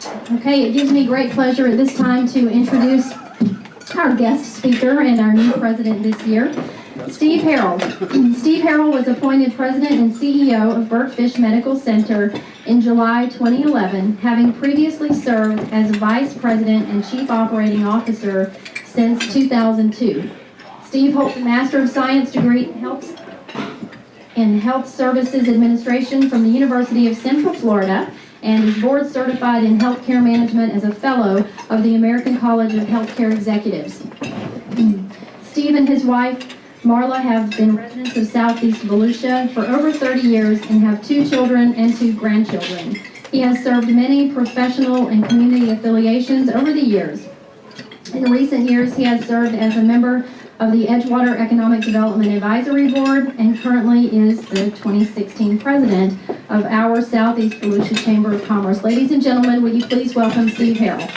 Okay, it gives me great pleasure at this time to introduce our guest speaker and our new president this year, Steve Harrell. Steve Harrell was appointed president and CEO of Burtfish Medical Center in July 2011, having previously served as vice president and chief operating officer since 2002. Steve holds a Master of Science degree in Health Services Administration from the University of Central Florida, and is board certified in healthcare management as a fellow of the American College of Healthcare Executives. Steve and his wife, Marla, have been residents of Southeast Volusia for over 30 years and have 2 children and 2 grandchildren. He has served many professional and community affiliations over the years. In recent years, he has served as a member of the Edgewater Economic Development Advisory Board and currently is the 2016 president of our Southeast Volusia Chamber of Commerce. Ladies and gentlemen, will you please welcome Steve Harrell.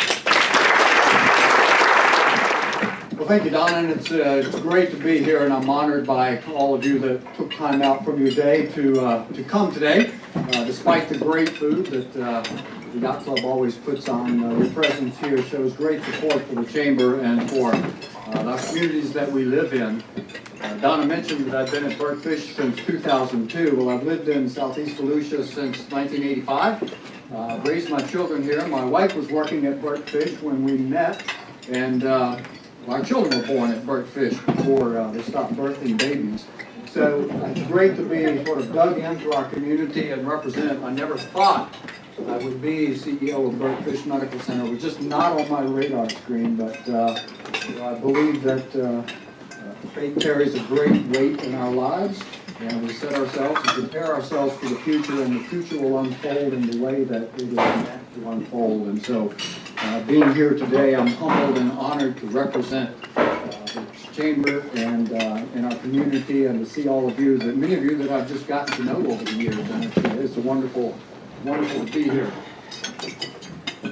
Well, thank you, Donna, and it's great to be here, and I'm honored by all of you that took time out from your day to come today, despite the great food that the Yacht Club always puts on. Your presence here shows great support for the Chamber and for the communities that we live in. Donna mentioned that I've been at Burtfish since 2002. Well, I've lived in Southeast Volusia since 1985. Raised my children here. My wife was working at Burtfish when we met, and our children were born at Burtfish before they stopped birthing babies. So it's great to be sort of dug into our community and represent. I never thought I would be CEO of Burtfish Medical Center. It was just not on my radar screen, but I believe that faith carries a great weight in our lives, and we set ourselves and prepare ourselves for the future, and the future will unfold in the way that it is meant to unfold. And so being here today, I'm humbled and honored to represent the Chamber and our community, and to see all of you, that many of you that I've just gotten to know over the years, and it's a wonderful to be here.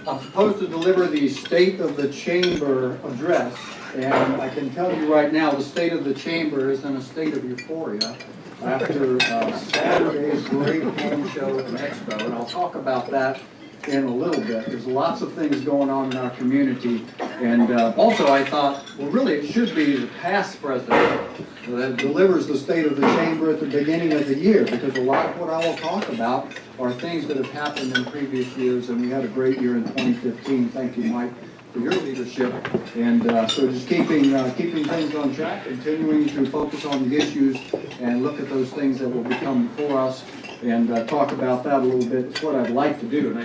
I'm supposed to deliver the State of the Chamber address, and I can tell you right now, the State of the Chamber is in a state of euphoria after Saturday's great home show and expo, and I'll talk about that in a little bit. There's lots of things going on in our community, and also I thought, well, really it should be the past president that delivers the State of the Chamber at the beginning of the year, because a lot of what I will talk about are things that have happened in previous years, and we had a great year in 2015. Thank you, Mike, for your leadership, and so just keeping things on track, continuing to focus on the issues and look at those things that will become before us, and talk about that a little bit. It's what I'd like to do.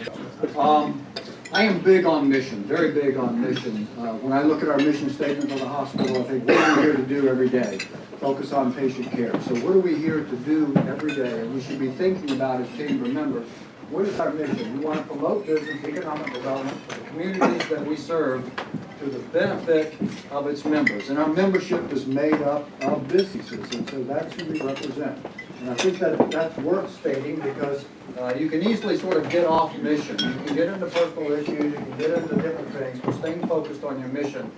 I am big on mission, very big on mission. When I look at our mission statement for the hospital, I think, what are we here to do every day? Focus on patient care. So what are we here to do every day? And we should be thinking about as Chamber members, what is our mission? We want to promote business, economic development for the communities that we serve to the benefit of its members. And our membership is made up of businesses, and so that's who we represent. And I think that's worth stating, because you can easily sort of get off mission. You can get into personal issues, you can get into different things, but staying focused on your mission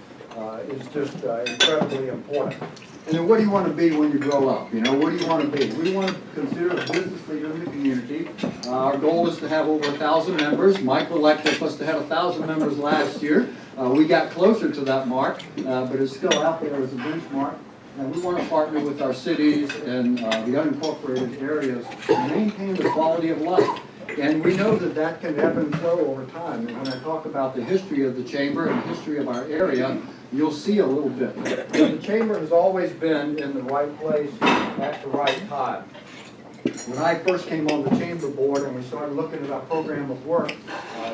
is just incredibly important. And then what do you want to be when you grow up? You know, what do you want to be? We want to consider a business leader in the community. Our goal is to have over 1,000 members. Mike would like us to have 1,000 members last year. We got closer to that mark, but it's still out there as a benchmark. And we want to partner with our cities and the unincorporated areas to maintain the quality of life. And we know that that can ebb and flow over time. And when I talk about the history of the Chamber and the history of our area, you'll see a little bit. The Chamber has always been in the right place at the right time. When I first came on the Chamber board and we started looking at our program of work,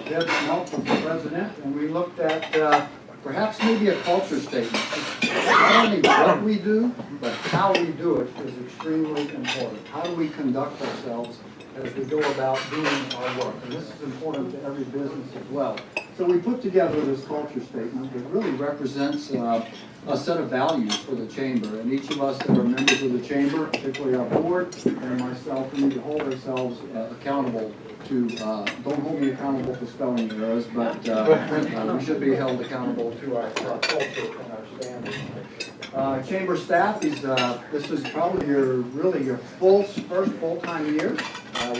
Deb Smelt was the president, and we looked at perhaps maybe a culture statement. Not only what we do, but how we do it is extremely important. How do we conduct ourselves as we go about doing our work? And this is important to every business as well. So we put together this culture statement that really represents a set of values for the Chamber. And each of us that are members of the Chamber, particularly our board and myself, we need to hold ourselves accountable to, don't hold me accountable for spelling errors, but we should be held accountable to our culture and our standards. Chamber staff, this is probably your first full-time year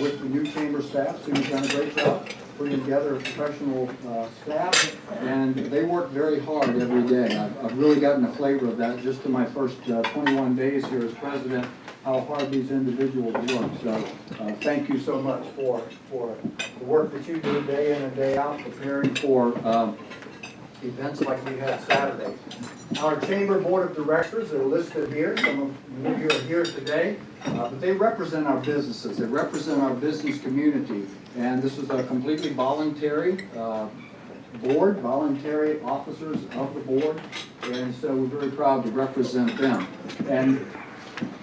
with the new Chamber staff, so you've done a great job. putting together a professional staff, and they work very hard every day. I've really gotten a flavor of that just in my first 21 days here as president, how hard these individuals work. So thank you so much for the work that you do day in and day out preparing for events like we had Saturday. Our Chamber Board of Directors are listed here. Some of you are here today, but they represent our businesses. They represent our business community. And this is a completely voluntary board, voluntary officers of the board. And so we're very proud to represent them. And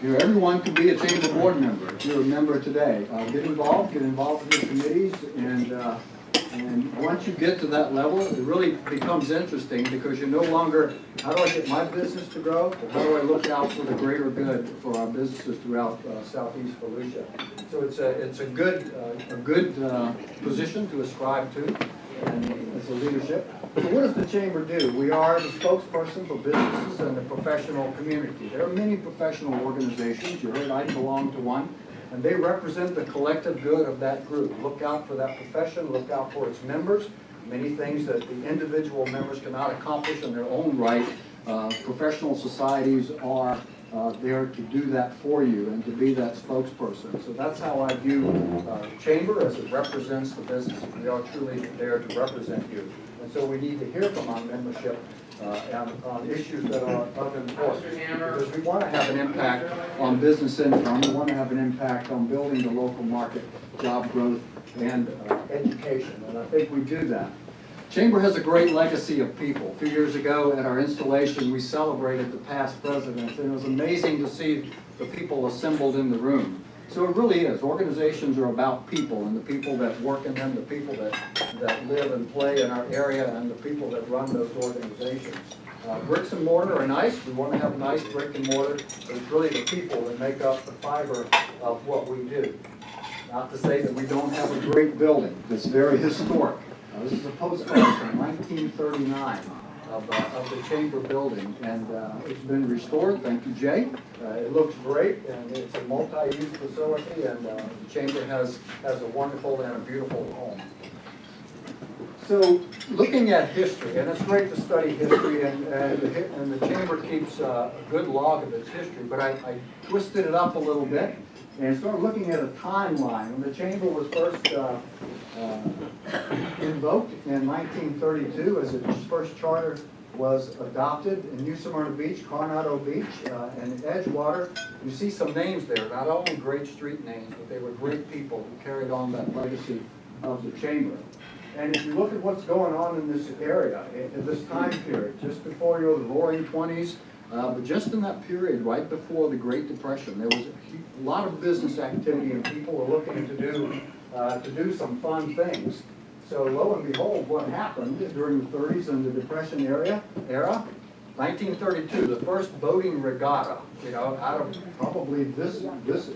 you know, everyone can be a Chamber Board member. If you're a member today, get involved in your committees, and once you get to that level, it really becomes interesting because you're no longer, how do I get my business to grow, but how do I look out for the greater good for our businesses throughout Southeast Volusia. So it's a good position to ascribe to and as a leadership. So what does the Chamber do? We are the spokesperson for businesses and the professional community. There are many professional organizations. You heard I belong to one. And they represent the collective good of that group. Look out for that profession, look out for its members. Many things that the individual members cannot accomplish in their own right, professional societies are there to do that for you and to be that spokesperson. So that's how I view the Chamber, as it represents the business. We are truly there to represent you. And so we need to hear from our membership on issues that are of importance. Because we want to have an impact on business income, we want to have an impact on building the local market, job growth, and education. And I think we do that. Chamber has a great legacy of people. A few years ago at our installation, we celebrated the past presidents, and it was amazing to see the people assembled in the room. So it really is. Organizations are about people, and the people that work in them, the people that live and play in our area, and the people that run those organizations. Bricks and mortar are nice. We want to have nice brick and mortar, but it's really the people that make up the fiber of what we do. Not to say that we don't have a great building that's very historic. This is a postcard from 1939 of the Chamber building, and it's been restored. Thank you, Jay. It looks great, and it's a multi-use facility, and the Chamber has a wonderful and a beautiful home. So, looking at history, and it's great to study history, and the Chamber keeps a good log of its history, but I twisted it up a little bit and started looking at a timeline. When the Chamber was first invoked in 1932, as its first charter was adopted in New Smyrna Beach, Coronado Beach, and Edgewater. You see some names there, not only great street names, but they were great people who carried on that legacy of the Chamber. And if you look at what's going on in this area, in this time period, just before the Roaring 20s, but just in that period, right before the Great Depression, there was a lot of business activity, and people were looking to do some fun things. So lo and behold, what happened during the 30s and the Depression era, 1932, the first boating regatta, out of probably this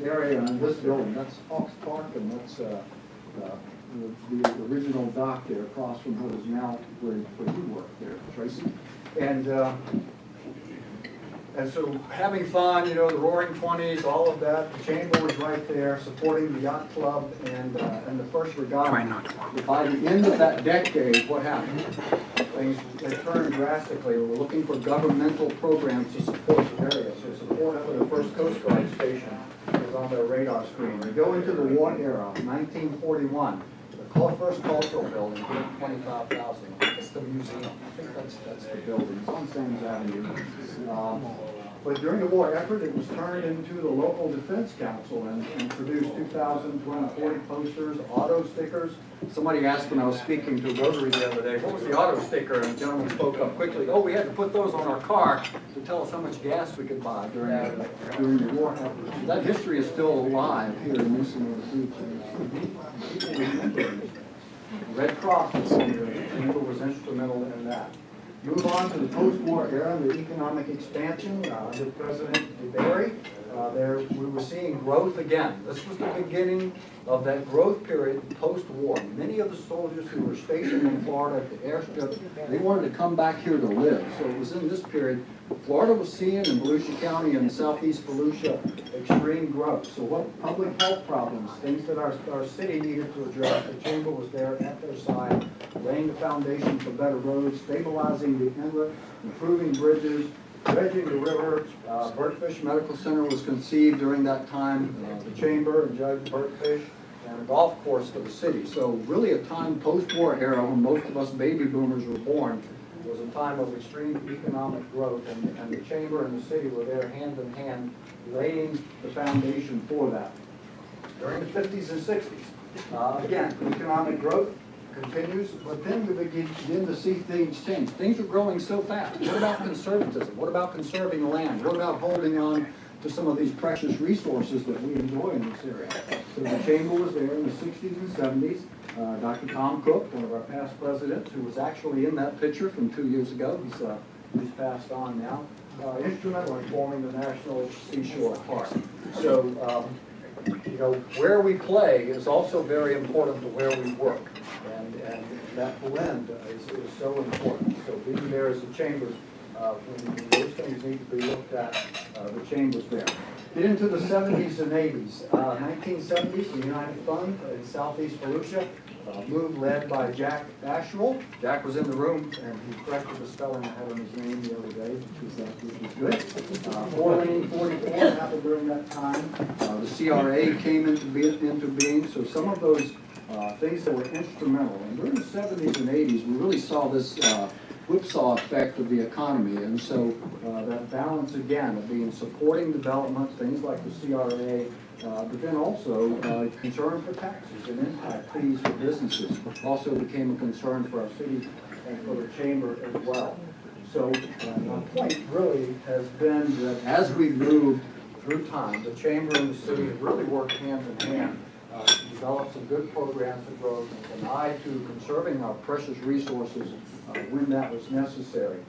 area and this building. That's Hawks Park, and that's the original dock there across from what is now where you work there, Tracy. And so having fun, the Roaring 20s, all of that, the Chamber was right there supporting the yacht club and the first regatta. Try not to. By the end of that decade, what happened? Things turned drastically. We were looking for governmental programs to support the area. So support for the first Coast Guard station was on their radar screen. We go into the war era, 1941. The first cultural building, $25,000. It's the museum. I think that's the building. It's on Sands Avenue. But during the war effort, it was turned into the local defense council and produced 2,240 posters, auto stickers. Somebody asked when I was speaking to Rotary the other day, what was the auto sticker? And the gentleman spoke up quickly. Oh, we had to put those on our car to tell us how much gas we could buy during the war effort. That history is still alive here in New Smyrna Beach. People remember these things. Red Cross was here. The Chamber was instrumental in that. Move on to the post-war era, the economic expansion under President DeBerry. we were seeing growth again. This was the beginning of that growth period post-war. Many of the soldiers who were stationed in Florida at the airstrip, they wanted to come back here to live. So it was in this period, Florida was seeing in Volusia County and southeast Volusia extreme growth. So what public health problems, things that our city needed to address, the chamber was there at their side, laying the foundation for better roads, stabilizing the inlet, improving bridges, dredging the river. Birdfish Medical Center was conceived during that time. The chamber and Judge Birdfish, and a golf course for the city. So really a time post-war era when most of us baby boomers were born was a time of extreme economic growth, and the chamber and the city were there hand in hand laying the foundation for that. During the 50s and 60s, again, economic growth continues, but then we begin to see things change. Things are growing so fast. What about conservatism? What about conserving land? What about holding on to some of these precious resources that we enjoy in this area? So the chamber was there in the 60s and 70s. Dr. Tom Cook, one of our past presidents, who was actually in that picture from 2 years ago, he's passed on now, instrumental in forming the National Seashore Park. So, you know, where we play is also very important to where we work. And that blend is so important. So being there as the chambers, when those things need to be looked at, the chambers there. Get into the 70s and 80s. 1970s, the United Fund in southeast Volusia, move led by Jack Asherell. Jack was in the room, and he corrected the spelling I had on his name the other day, which was good. 444 happened during that time. The CRA came into being, so some of those things that were instrumental. And during the 70s and 80s, we really saw this whipsaw effect of the economy. And so that balance again of being supporting development, things like the CRA, but then also concern for taxes and impact fees for businesses also became a concern for our city and for the chamber as well. So my point really has been that as we moved through time, the chamber and the city have really worked hand in hand to develop some good programs for growth with an eye to conserving our precious resources when that was necessary.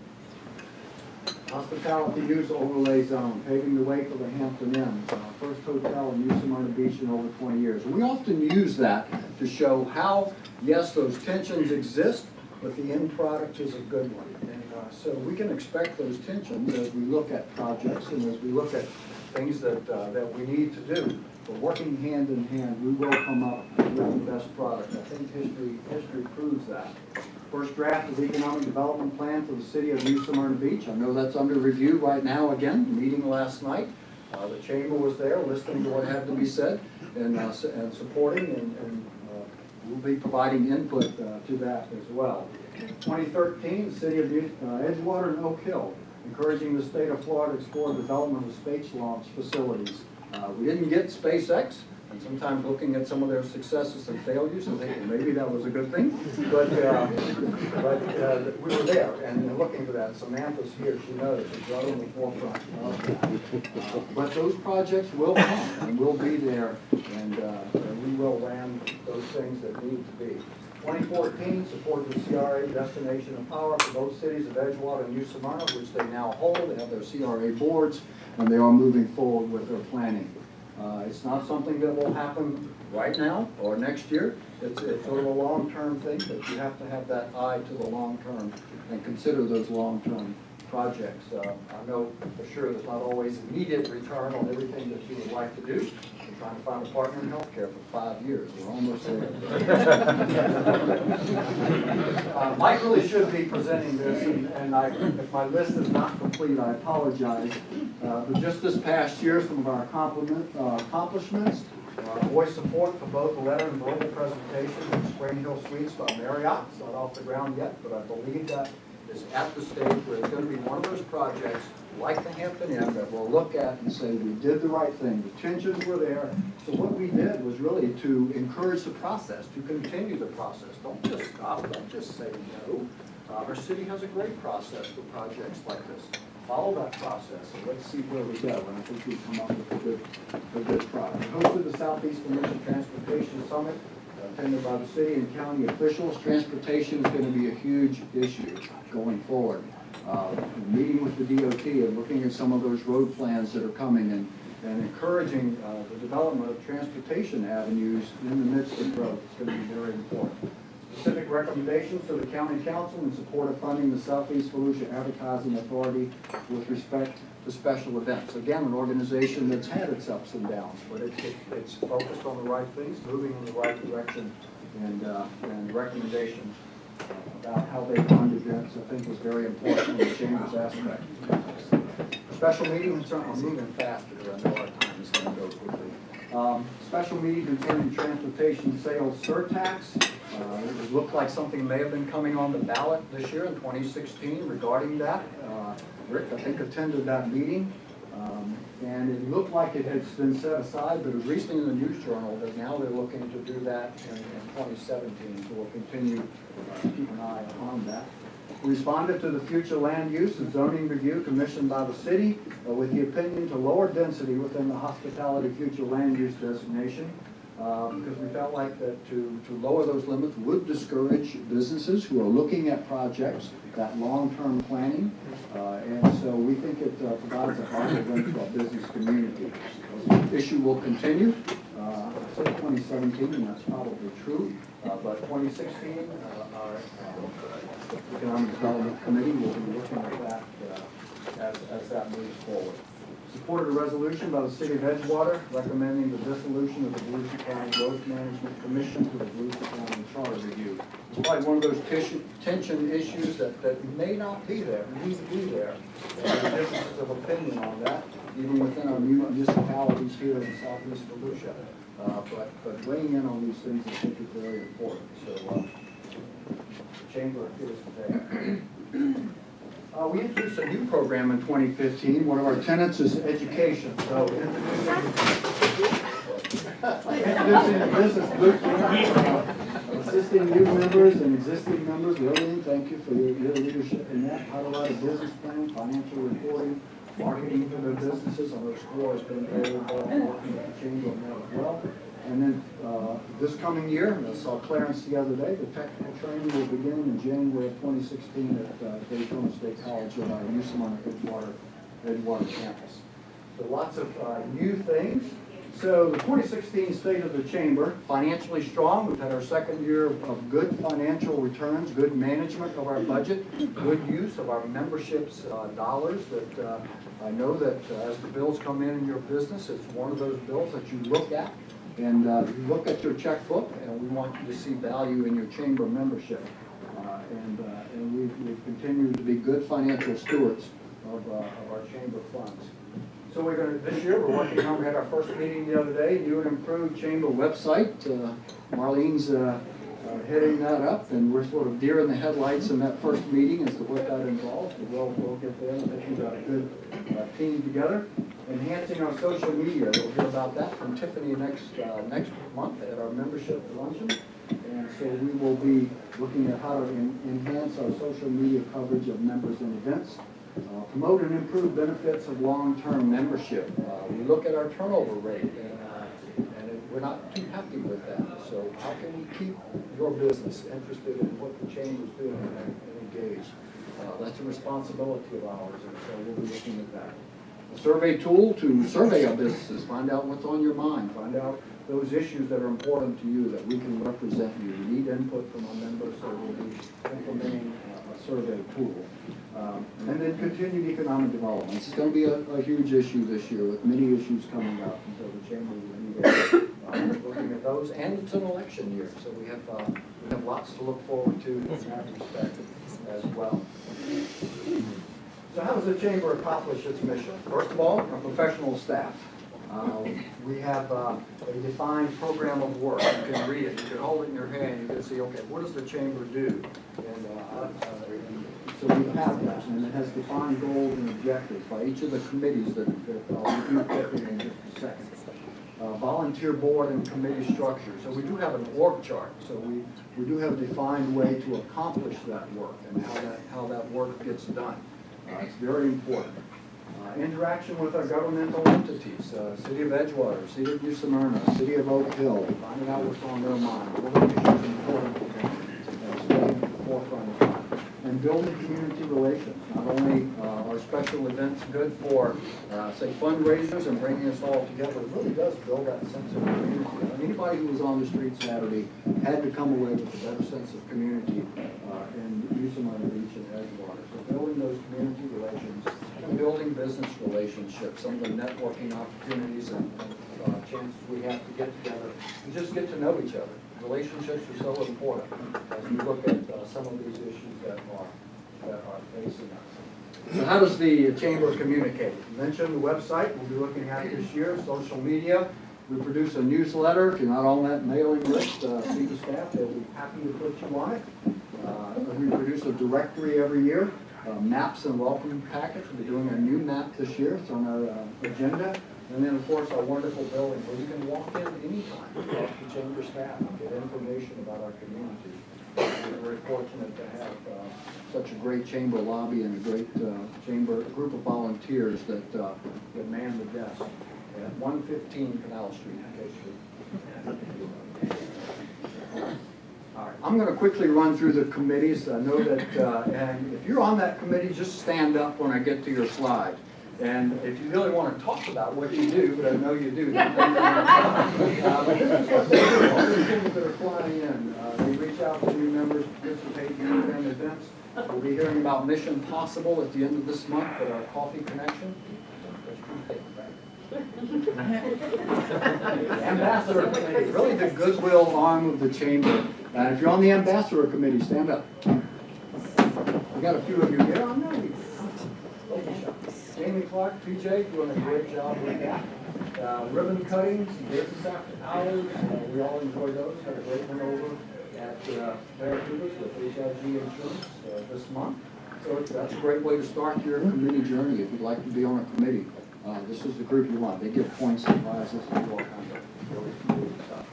Hospitality use overlay zone, paving the way for the Hampton Inn, first hotel in New Smyrna Beach in over 20 years. We often use that to show how, yes, those tensions exist, but the end product is a good one. And so we can expect those tensions as we look at projects and as we look at things that we need to do. But working hand in hand, we will come up with the best product. I think history proves that. First draft of the economic development plan for the city of New Smyrna Beach. I know that's under review right now again, meeting last night. The chamber was there listening to what had to be said and supporting, and we'll be providing input to that as well. 2013, the city of Edgewater and Oak Hill, encouraging the state of Florida to explore development of space launch facilities. We didn't get SpaceX, and sometimes looking at some of their successes and failures and thinking maybe that was a good thing, but we were there and looking for that. Samantha's here, she knows, she's right on the forefront of that. But those projects will come and we'll be there, and we will land those things that need to be. 2014, support the CRA Destination of Power for both cities of Edgewater and New Smyrna, which they now hold. They have their CRA boards, and they are moving forward with their planning. It's not something that will happen right now or next year. It's sort of a long-term thing, but you have to have that eye to the long term and consider those long-term projects. I know for sure there's not always immediate return on everything that you would like to do. We're trying to find a partner in healthcare for 5 years. We're almost there. Mike really should be presenting this, and if my list is not complete, I apologize. But just this past year, some of our accomplishments, voice support for both the letter and verbal presentation of Spring Hill Suites by Marriott. It's not off the ground yet, but I believe that is at the stage where it's going to be one of those projects like the Hampton Inn that we'll look at and say we did the right thing. The tensions were there. So what we did was really to encourage the process, to continue the process. Don't just stop. Don't just say no. Our city has a great process for projects like this. Follow that process and let's see where we go. And I think we've come up with a good product. We hosted the Southeast Commission Transportation Summit, attended by the city and county officials. Transportation is going to be a huge issue going forward. Meeting with the DOT and looking at some of those road plans that are coming and encouraging the development of transportation avenues in the midst of growth. It's going to be very important. Specific recommendations to the County Council in support of funding the Southeast Volusia Advertising Authority with respect to special events. Again, an organization that's had its ups and downs, but it's focused on the right things, moving in the right direction, and recommendations about how they fund events, I think, was very important in the Chamber's aspect. Special meeting concerning, I'm moving faster, I know our time is going to go quickly. Special meeting concerning transportation sales surtax. It looked like something may have been coming on the ballot this year in 2016 regarding that. Rick, I think, attended that meeting. And it looked like it had been set aside, but it was recently in the News Journal that now they're looking to do that in 2017. So we'll continue to keep an eye on that. We responded to the future land use and zoning review commissioned by the city with the opinion to lower density within the hospitality future land use designation. Because we felt like that to lower those limits would discourage businesses who are looking at projects, that long-term planning, and so we think it provides a harder win to our business community. This issue will continue. I said 2017, and that's probably true, but 2016, our Economic Development Committee will be looking at that as that moves forward. Supported a resolution by the City of Edgewater recommending the dissolution of the Volusia County Growth Management Commission to the Volusia County Charter Review. It's probably one of those tension issues that may not be there, need to be there. There are differences of opinion on that, even within our municipalities here in Southeast Volusia. But weighing in on these things, I think, is very important. So the Chamber appears today. We introduced a new program in 2015. One of our tenets is education. So introducing the business boot camp, assisting new members and existing members. Lillian, thank you for your leadership in that. How to write a business plan, financial reporting, marketing for their businesses. On those scores has been very involved working with the Chamber on that as well. And then this coming year, I saw Clarence the other day, the technical training will begin in January of 2016 at Daytona State College at our Usamana Edgewater campus. So lots of new things. So the 2016 State of the Chamber, financially strong. We've had our second year of good financial returns, good management of our budget, good use of our membership's dollars. That I know that as the bills come in your business, it's one of those bills that you look at. And you look at your checkbook, and we want you to see value in your chamber membership. And we've continued to be good financial stewards of our chamber funds. So this year, we're working on, we had our first meeting the other day, new and improved chamber website. Marlene's heading that up, and we're sort of deer in the headlights in that first meeting as to what that involves. But we'll get there. I think we've got a good team together. Enhancing our social media. We'll hear about that from Tiffany next month at our membership luncheon. And so we will be looking at how to enhance our social media coverage of members and events. Promote and improve benefits of long-term membership. We look at our turnover rate, and we're not too happy with that. So how can we keep your business interested in what the Chamber's doing and engaged? That's a responsibility of ours, and so we'll be looking at that. A survey tool to survey our businesses, find out what's on your mind, find out those issues that are important to you, that we can represent you. We need input from our members, so we'll be implementing a survey tool. And then continued economic development. This is going to be a huge issue this year, with many issues coming up, and so the Chamber will be looking at those. And it's an election year, so we have lots to look forward to in that respect as well. So how does the Chamber accomplish its mission? First of all, our professional staff. We have a defined program of work. You can read it, you can hold it in your hand, you can see, okay, what does the Chamber do? And so we have that, and it has defined goals and objectives by each of the committees that I'll review quickly in just a second. Volunteer board and committee structure. So we do have an org chart. So we do have a defined way to accomplish that work and how that work gets done. It's very important. Interaction with our governmental entities, City of Edgewater, City of New Smyrna, City of Oak Hill, finding out what's on their mind, what are the issues important to them, staying at the forefront of time. and building community relations. Not only are special events good for, say, fundraisers and bringing us all together, it really does build that sense of community. Anybody who was on the street Saturday had to come away with a better sense of community in Usama Beach and Edgewater. So building those community relations, and building business relationships, some of the networking opportunities and chances we have to get together and just get to know each other. Relationships are so important as we look at some of these issues that are facing us. So how does the Chamber communicate? I mentioned the website we'll be looking at this year, social media. We produce a newsletter. If you're not on that mailing list, see the staff. They'll be happy to put you on it. We produce a directory every year, maps and welcome package. We'll be doing a new map this year. It's on our agenda. And then, of course, our wonderful building where you can walk in anytime, talk to Chamber staff, and get information about our community. We're very fortunate to have such a great Chamber lobby and a great Chamber group of volunteers that man the desk at 115 Canal Street. All right, I'm going to quickly run through the committees. I know that, and if you're on that committee, just stand up when I get to your slide. And if you really want to talk about what you do, but I know you do, but this is what they do. All the things that are flying in. They reach out to new members, participate in new events. We'll be hearing about Mission Possible at the end of this month at our Coffee Connection. Ambassador Committee, really the goodwill arm of the Chamber. And if you're on the Ambassador Committee, stand up. We got a few of you here. I know you. Amy Clark, PJ, doing a great job with that. Ribbon cuttings, business after hours, we all enjoy those. Had a great one over at Barracudas with HIG Insurance this month. So that's a great way to start your committee journey if you'd like to be on a committee. This is the group you want. They give points and prizes and all kinds of really cool stuff.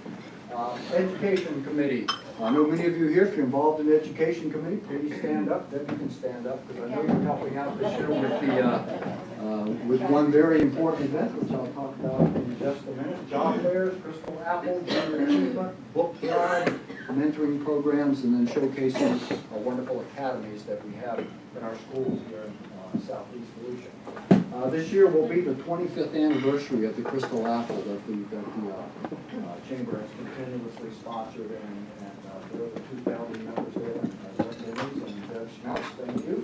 Education Committee. I know many of you here, if you're involved in the Education Committee, please stand up. Debbie can stand up because I know you're helping out this year with one very important event, which I'll talk about in just a minute. Job fairs, Crystal Apple, Junior Achievement, book drive, mentoring programs, and then showcasing our wonderful academies that we have in our schools here in Southeast Volusia. This year will be the 25th anniversary of the Crystal Apple that the Chamber has continuously sponsored, and there are over 2,000 members there. And Deb Schmaltz, thank you.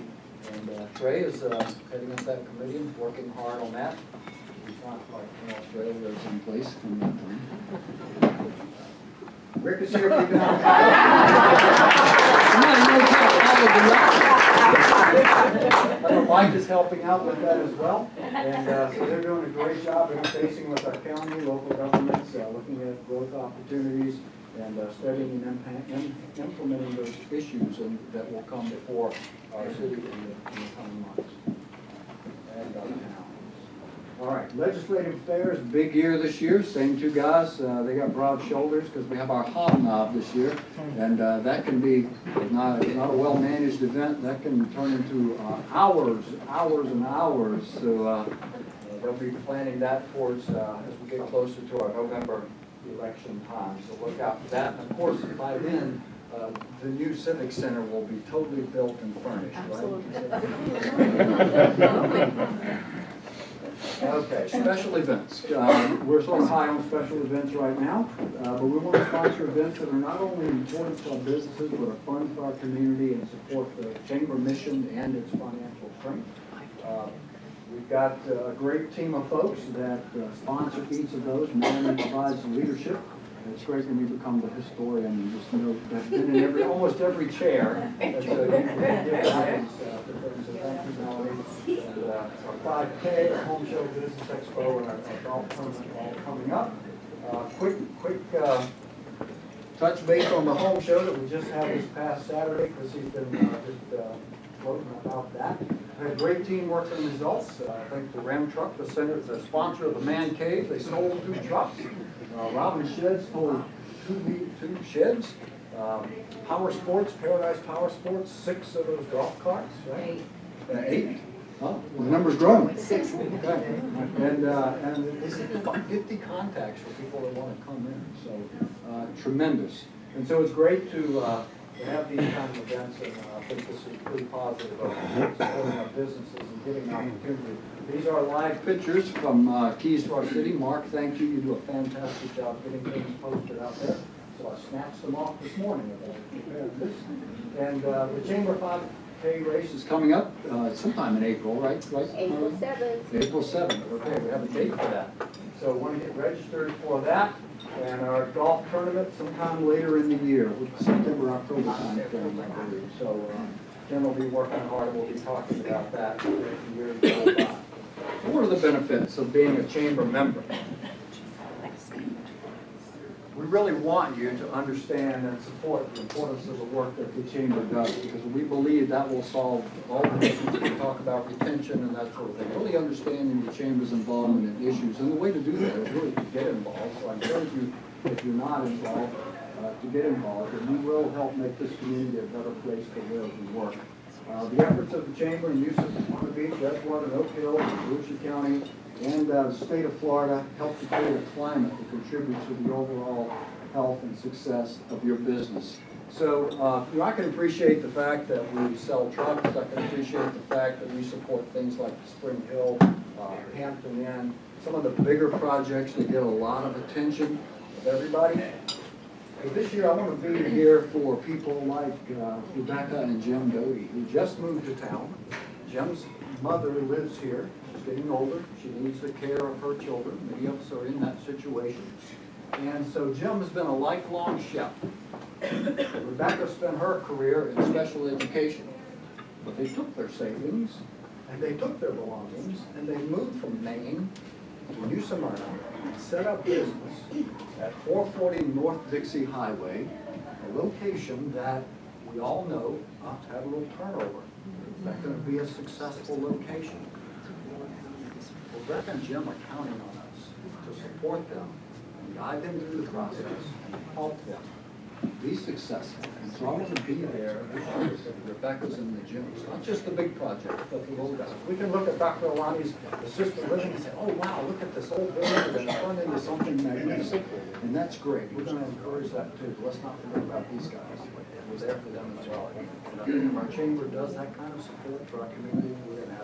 And Trey is heading up that committee and working hard on that. He's not like in Australia or someplace. Rick is here if you Mike is helping out with that as well, and so they're doing a great job interfacing with our county, local governments, looking at growth opportunities, and studying and implementing those issues that will come before our city in the coming months and our town. All right, legislative affairs, big year this year. Same two guys. They got broad shoulders because we have our hobnob this year, and that can be not a well-managed event. That can turn into hours and hours. So they'll be planning that towards as we get closer to our November election time. So look out for that. And of course, by then, the new Civic Center will be totally built and furnished. Right? Okay, special events. We're sort of high on special events right now, but we want to sponsor events that are not only important to our businesses, but are fun for our community and support the Chamber mission and its financial strength. We've got a great team of folks that sponsor each of those. Marilyn provides the leadership. It's great when you become the historian and just know that's been in almost every chair. So thank you, Melanie. And our 5K, our Home Show Business Expo, and our golf tournament all coming up. Quick touch base on the home show that we just had this past Saturday. Chrissy's been just floating about that. We had a great team working results. I think the Ram truck, the sponsor of the Man Cave, they sold 2 trucks. Robin Sheds sold 2 sheds. Power Sports, Paradise Power Sports, 6 of those golf carts, right? 8. Oh, the number's growing. 6. Okay. And they said there's about 50 contacts for people that want to come in. So tremendous. And so it's great to to have these kind of events, and I think this is pretty positive about supporting our businesses and giving opportunity. These are live pictures from Keys to our city. Mark, thank you. You do a fantastic job getting things posted out there. So I snatched them off this morning as I prepared this. And the Chamber 5K race is coming up sometime in April, right? April 7th. April 7th. Okay, we have a date for that. So we want to get registered for that. And our golf tournament sometime later in the year, September, October time frame, I believe. So Jim will be working hard. We'll be talking about that as the years go by. So what are the benefits of being a chamber member? We really want you to understand and support the importance of the work that the chamber does, because we believe that will solve all the issues. We talk about retention and that sort of thing. Really understanding the chamber's involvement in issues, and the way to do that is really to get involved. So I encourage you, if you're not involved, to get involved, and we will help make this community a better place to live and work. The efforts of the chamber and use of Palm Beach, Edgewater, and Oak Hill, Volusia County, and the state of Florida help to create a climate that contributes to the overall health and success of your business. So I can appreciate the fact that we sell trucks. I can appreciate the fact that we support things like Spring Hill, Hampton Inn, some of the bigger projects that get a lot of attention of everybody. But this year I want to be here for people like Rebecca and Jim Doty, who just moved to town. Jim's mother lives here. She's getting older. She needs the care of her children. Many of us are in that situation. And so Jim has been a lifelong chef. Rebecca spent her career in special education. But they took their savings, and they took their belongings, and they moved from Maine to New Smyrna, set up business at 440 North Dixie Highway, a location that we all know had a little turnover. Is that going to be a successful location? Well, Rebecca and Jim are counting on us to support them and guide them through the process and help them be successful. And so I want to be there this year with Rebecca's and the Jims. Not just the big project, but the little guys. We can look at Dr. Alani's assisted living and say, oh wow, look at this old building and turn into something magnificent. And that's great. We're going to encourage that too. Let's not forget about these guys. We're there for them as well. And I think if our chamber does that kind of support for our community, we're going to